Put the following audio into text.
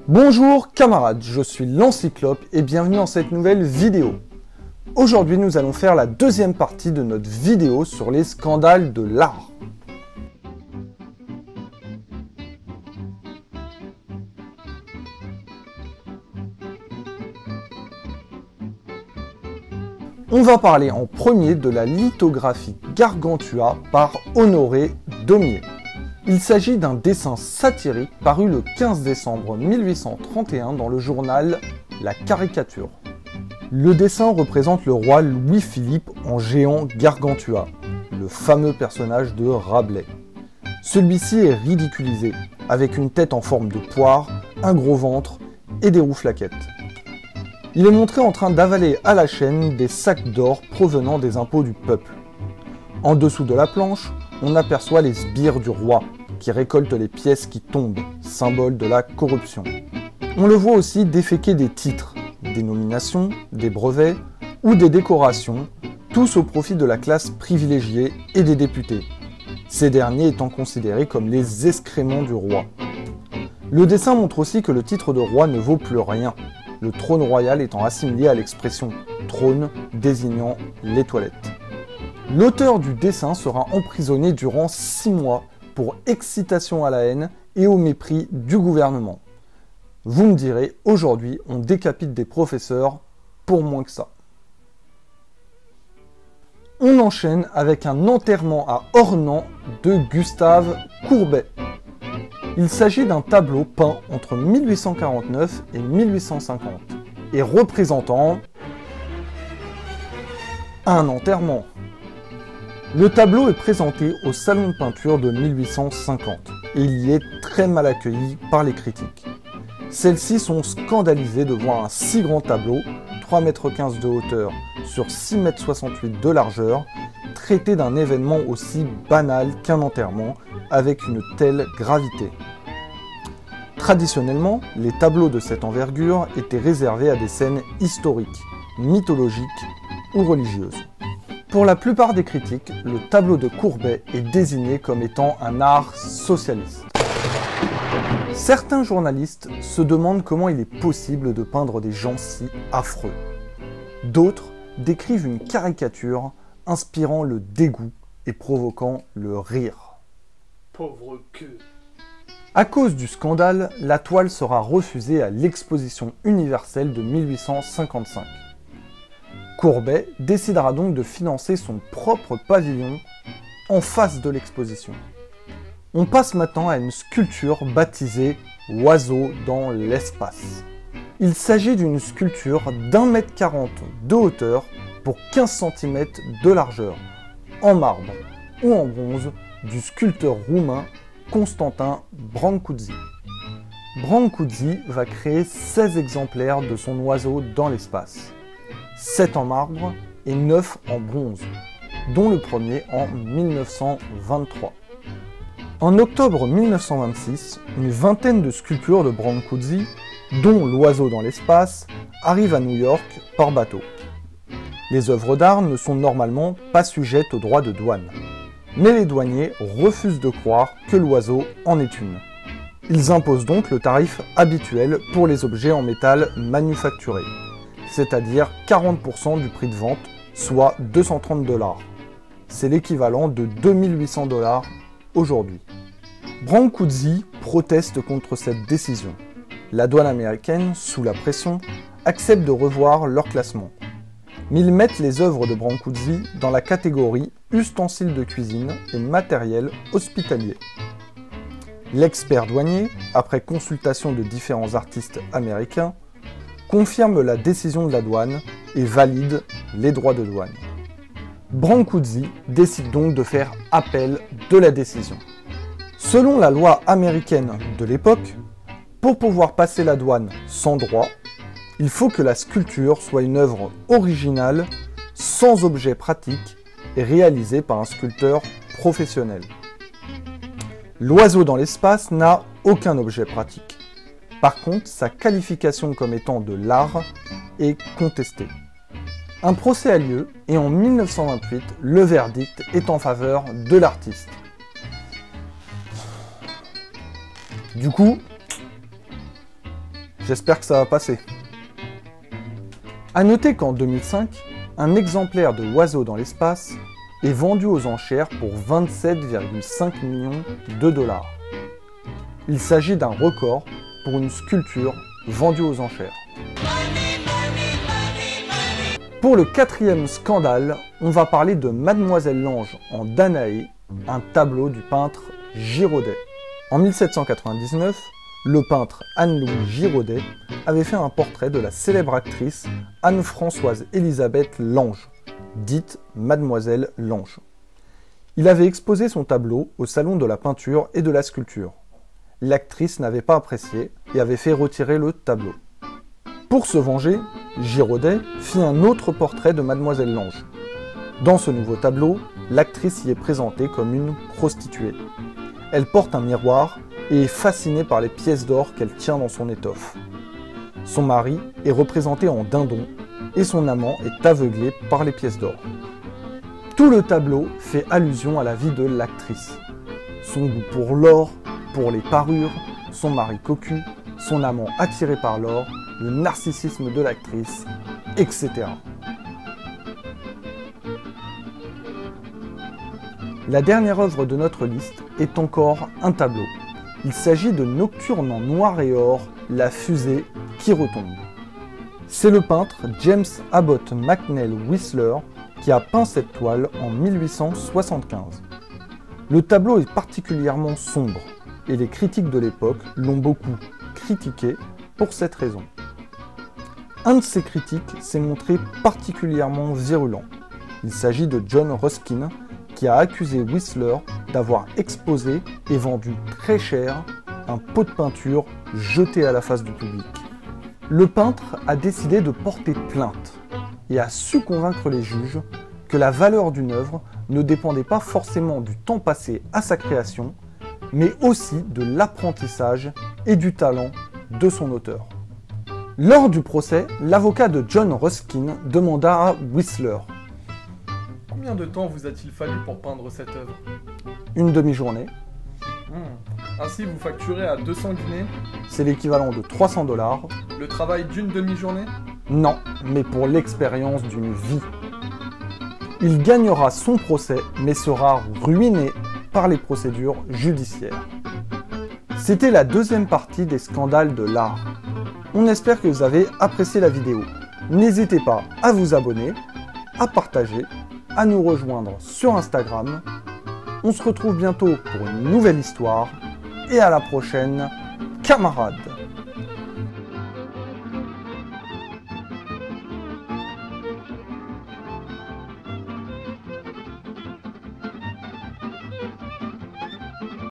Bonjour camarades, je suis l'Encyclope et bienvenue dans cette nouvelle vidéo. Aujourd'hui nous allons faire la deuxième partie de notre vidéo sur les scandales de l'art. On va parler en premier de la lithographie Gargantua par Honoré Daumier. Il s'agit d'un dessin satirique paru le 15 décembre 1831 dans le journal La Caricature. Le dessin représente le roi Louis-Philippe en géant Gargantua, le fameux personnage de Rabelais. Celui-ci est ridiculisé, avec une tête en forme de poire, un gros ventre et des rouflaquettes. Il est montré en train d'avaler à la chaîne des sacs d'or provenant des impôts du peuple. En dessous de la planche, on aperçoit les sbires du roi, qui récoltent les pièces qui tombent, symbole de la corruption. On le voit aussi déféquer des titres, des nominations, des brevets ou des décorations, tous au profit de la classe privilégiée et des députés, ces derniers étant considérés comme les excréments du roi. Le dessin montre aussi que le titre de roi ne vaut plus rien, le trône royal étant assimilé à l'expression « trône » désignant les toilettes. L'auteur du dessin sera emprisonné durant 6 mois pour excitation à la haine et au mépris du gouvernement. Vous me direz, aujourd'hui, on décapite des professeurs pour moins que ça. On enchaîne avec un enterrement à Ornans de Gustave Courbet. Il s'agit d'un tableau peint entre 1849 et 1850 et représentant un enterrement. Le tableau est présenté au Salon de peinture de 1850 et il y est très mal accueilli par les critiques. Celles-ci sont scandalisées de voir un si grand tableau, 3,15 m de hauteur sur 6,68 m de largeur, traité d'un événement aussi banal qu'un enterrement avec une telle gravité. Traditionnellement, les tableaux de cette envergure étaient réservés à des scènes historiques, mythologiques ou religieuses. Pour la plupart des critiques, le tableau de Courbet est désigné comme étant un art socialiste. Certains journalistes se demandent comment il est possible de peindre des gens si affreux. D'autres décrivent une caricature inspirant le dégoût et provoquant le rire. Pauvre queue. À cause du scandale, la toile sera refusée à l'exposition universelle de 1855. Courbet décidera donc de financer son propre pavillon en face de l'exposition. On passe maintenant à une sculpture baptisée « Oiseau dans l'espace ». Il s'agit d'une sculpture d'1,40 m de hauteur pour 15 cm de largeur, en marbre ou en bronze, du sculpteur roumain Constantin Brancusi. Brancusi va créer 16 exemplaires de son oiseau dans l'espace, 7 en marbre et 9 en bronze, dont le premier en 1923. En octobre 1926, une vingtaine de sculptures de Brancusi, dont l'oiseau dans l'espace, arrivent à New York par bateau. Les œuvres d'art ne sont normalement pas sujettes aux droits de douane, mais les douaniers refusent de croire que l'oiseau en est une. Ils imposent donc le tarif habituel pour les objets en métal manufacturés, c'est-à-dire 40% du prix de vente, soit 230 $. C'est l'équivalent de 2800 $ aujourd'hui. Brancusi proteste contre cette décision. La douane américaine, sous la pression, accepte de revoir leur classement. Mais ils mettent les œuvres de Brancusi dans la catégorie ustensiles de cuisine et matériel hospitalier. L'expert douanier, après consultation de différents artistes américains, confirme la décision de la douane et valide les droits de douane. Brancusi décide donc de faire appel de la décision. Selon la loi américaine de l'époque, pour pouvoir passer la douane sans droit, il faut que la sculpture soit une œuvre originale, sans objet pratique et réalisée par un sculpteur professionnel. L'oiseau dans l'espace n'a aucun objet pratique. Par contre, sa qualification comme étant de l'art est contestée. Un procès a lieu et en 1928, le verdict est en faveur de l'artiste. J'espère que ça va passer. A noter qu'en 2005, un exemplaire de Oiseau dans l'espace est vendu aux enchères pour 27,5 millions de dollars. Il s'agit d'un record pour une sculpture vendue aux enchères. Pour le quatrième scandale, on va parler de Mademoiselle Lange en Danaé, un tableau du peintre Girodet. En 1799, le peintre Anne-Louis Girodet avait fait un portrait de la célèbre actrice Anne-Françoise Élisabeth Lange, dite Mademoiselle Lange. Il avait exposé son tableau au Salon de la peinture et de la sculpture. L'actrice n'avait pas apprécié et avait fait retirer le tableau. Pour se venger, Girodet fit un autre portrait de Mademoiselle Lange. Dans ce nouveau tableau, l'actrice y est présentée comme une prostituée. Elle porte un miroir et est fascinée par les pièces d'or qu'elle tient dans son étoffe. Son mari est représenté en dindon et son amant est aveuglé par les pièces d'or. Tout le tableau fait allusion à la vie de l'actrice. Son goût pour l'or, pour les parures, son mari cocu, son amant attiré par l'or, le narcissisme de l'actrice, etc. La dernière œuvre de notre liste est encore un tableau. Il s'agit de Nocturne en noir et or, la fusée qui retombe. C'est le peintre James Abbott McNeill Whistler qui a peint cette toile en 1875. Le tableau est particulièrement sombre et les critiques de l'époque l'ont beaucoup critiqué pour cette raison. Un de ces critiques s'est montré particulièrement virulent. Il s'agit de John Ruskin, qui a accusé Whistler d'avoir exposé et vendu très cher un pot de peinture jeté à la face du public. Le peintre a décidé de porter plainte et a su convaincre les juges que la valeur d'une œuvre ne dépendait pas forcément du temps passé à sa création, mais aussi de l'apprentissage et du talent de son auteur. Lors du procès, l'avocat de John Ruskin demanda à Whistler: Combien de temps vous a-t-il fallu pour peindre cette œuvre? Une demi-journée. Ainsi, vous facturez à 200 guinées C'est l'équivalent de 300 $. le travail d'une demi-journée? Non, mais pour l'expérience d'une vie. Il gagnera son procès, mais sera ruiné par les procédures judiciaires. C'était la deuxième partie des scandales de l'art. On espère que vous avez apprécié la vidéo. N'hésitez pas à vous abonner, à partager, à nous rejoindre sur Instagram. On se retrouve bientôt pour une nouvelle histoire et à la prochaine, camarades!